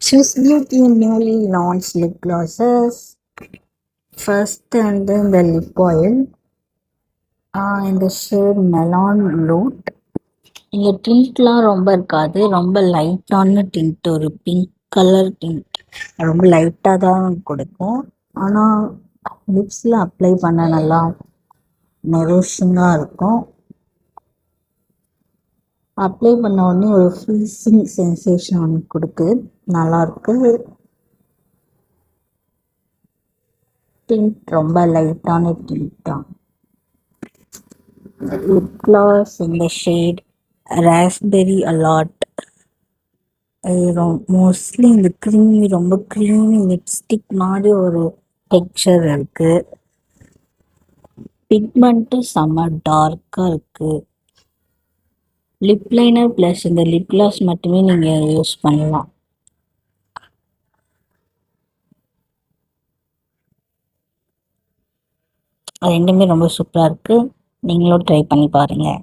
Choose Beauty newly launched lip glosses. First வந்து இந்த lip oil இந்த ஷேட் மெலான் லூட். இங்கே டிண்ட்லாம் ரொம்ப இருக்காது, ரொம்ப லைட்டான டிண்ட், ஒரு பிங்க் கலர் டிண்ட், ரொம்ப லைட்டாக தான் கொடுக்கும். ஆனால் லிப்ஸில் அப்ளை பண்ண நல்லா நெரோஷிங்காக இருக்கும். அப்ளை பண்ண உடனே ஒரு ஃப்ரீசிங் சென்சேஷன் ஒன்று கொடுக்குது, நல்லாயிருக்கு. டிண்ட் ரொம்ப லைட்டான டிண்ட் தான். லிப் கிளாஸ் இந்த ஷேட் ராஸ்பெரி அலாட். இது மோஸ்ட்லி இந்த ரொம்ப க்ரீமி லிப்ஸ்டிக் மாதிரி ஒரு டெக்ஸ்சர் இருக்குது. பிக்மெண்ட்டு செம்ம டார்க்காக இருக்குது. லிப் லைனர் ப்ளஸ் இந்த லிப் கிளாஸ் மட்டுமே நீங்கள் யூஸ் பண்ணலாம். ரெண்டுமே ரொம்ப சூப்பராக இருக்குது, நீங்களும் ட்ரை பண்ணி பாருங்கள்.